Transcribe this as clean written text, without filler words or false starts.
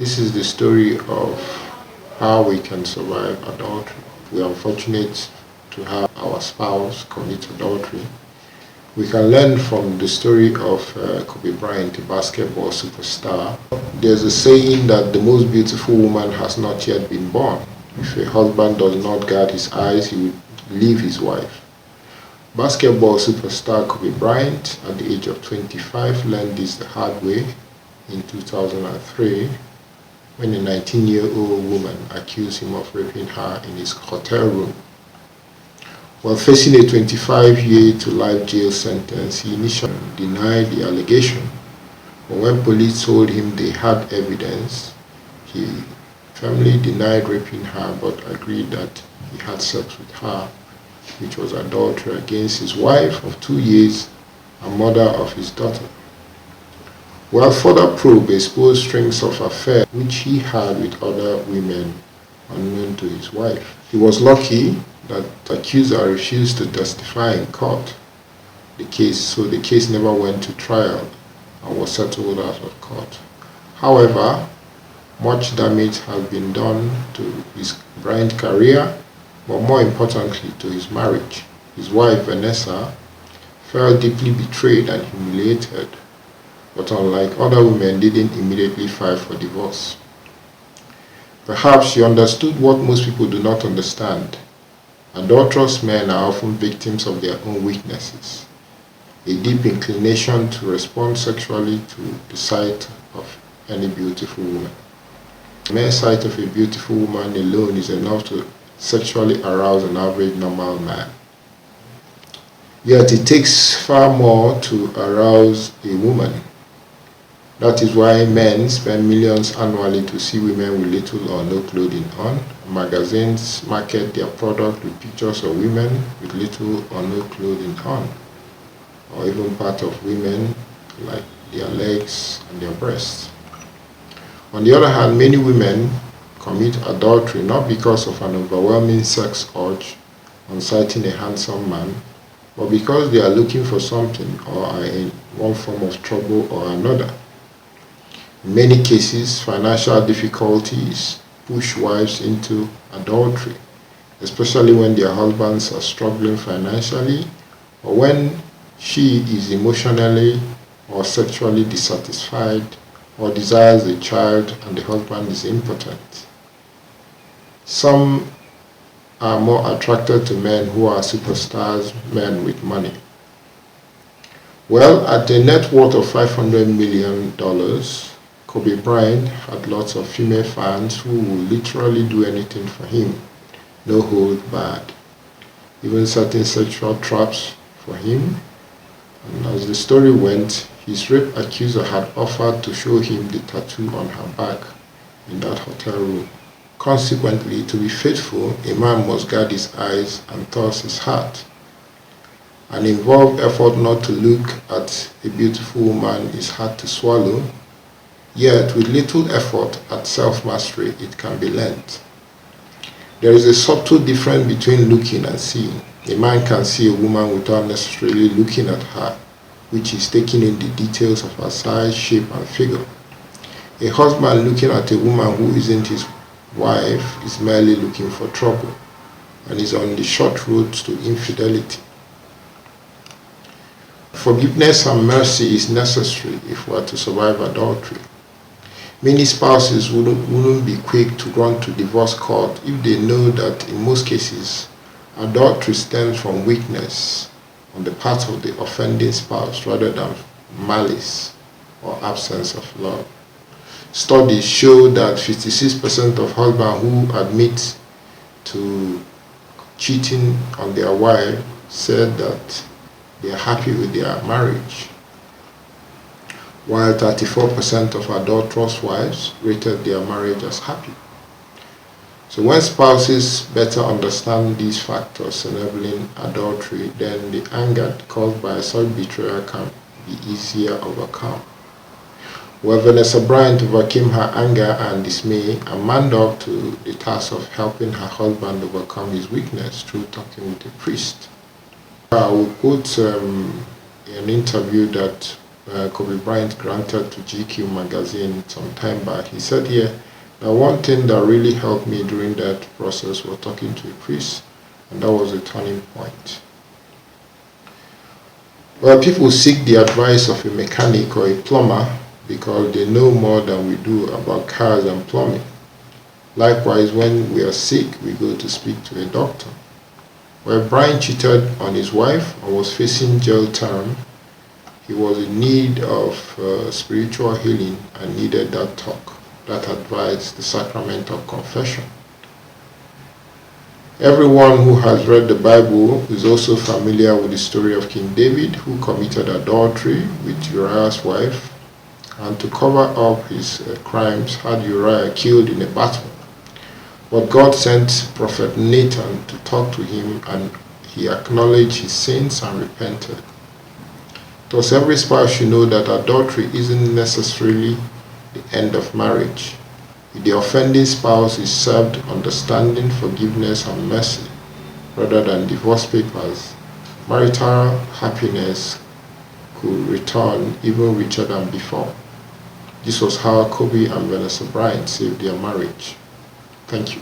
This is the story of how we can survive adultery. We are unfortunate to have our spouse commit adultery. We can learn from the story of Kobe Bryant, a basketball superstar. There's a saying that the most beautiful woman has not yet been born. If a husband does not guard his eyes, he will leave his wife. Basketball superstar Kobe Bryant, at the age of 25, learned this the hard way in 2003 when a 19-year-old woman accused him of raping her in his hotel room. While facing a 25-year-to-life jail sentence, he initially denied the allegation. But when police told him they had evidence, he firmly denied raping her but agreed that he had sex with her, which was adultery against his wife of 2 years and mother of his daughter. While further probe exposed strings of affairs which he had with other women unknown to his wife. He was lucky that the accuser refused to testify in court. The case never went to trial and was settled out of court. However, much damage has been done to his Bryant career, but more importantly to his marriage. His wife, Venessa, felt deeply betrayed and humiliated, but unlike other women, didn't immediately file for divorce. Perhaps she understood what most people do not understand. Adulterous men are often victims of their own weaknesses, a deep inclination to respond sexually to the sight of any beautiful woman. The mere sight of a beautiful woman alone is enough to sexually arouse an average normal man. Yet it takes far more to arouse a woman. That is why men spend millions annually to see women with little or no clothing on. Magazines market their product with pictures of women with little or no clothing on, or even part of women like their legs and their breasts. On the other hand, many women commit adultery not because of an overwhelming sex urge on sighting a handsome man, but because they are looking for something or are in one form of trouble or another. In many cases, financial difficulties push wives into adultery, especially when their husbands are struggling financially or when she is emotionally or sexually dissatisfied or desires a child and the husband is impotent. Some are more attracted to men who are superstars, men with money. Well, at a net worth of $500 million, Kobe Bryant had lots of female fans who would literally do anything for him, no hold barred, even setting sexual traps for him. And as the story went, his rape accuser had offered to show him the tattoo on her back in that hotel room. Consequently, to be faithful, a man must guard his eyes and thus his heart. An involved effort not to look at a beautiful woman is hard to swallow, yet with little effort at self-mastery it can be learned. There is a subtle difference between looking and seeing. A man can see a woman without necessarily looking at her, which is taking in the details of her size, shape, and figure. A husband looking at a woman who isn't his wife is merely looking for trouble and is on the short road to infidelity. Forgiveness and mercy is necessary if we are to survive adultery. Many spouses wouldn't be quick to run to divorce court if they know that in most cases, adultery stems from weakness on the part of the offending spouse rather than malice or absence of love. Studies show that 56% of husbands who admit to cheating on their wife said that they are happy with their marriage, while 34% of adulterous wives rated their marriage as happy. So when spouses better understand these factors enabling adultery, then the anger caused by such betrayal can be easier overcome. Well, Venessa Bryant overcame her anger and dismay and manned up to the task of helping her husband overcome his weakness through talking with a priest. I will quote an interview that Kobe Bryant granted to GQ magazine some time back. He said here that one thing that really helped me during that process was talking to a priest, and that was a turning point. Well, people seek the advice of a mechanic or a plumber because they know more than we do about cars and plumbing. Likewise, when we are sick, we go to speak to a doctor. When Bryant cheated on his wife and was facing jail term, he was in need of spiritual healing and needed that talk, that advice, the sacrament of confession. Everyone who has read the Bible is also familiar with the story of King David, who committed adultery with Uriah's wife, and to cover up his crimes had Uriah killed in a battle. But God sent Prophet Nathan to talk to him, and he acknowledged his sins and repented. Thus, every spouse should know that adultery isn't necessarily the end of marriage. If the offending spouse is served understanding, forgiveness, and mercy, rather than divorce papers, marital happiness could return even richer than before. This was how Kobe and Venessa Bryant saved their marriage. Thank you.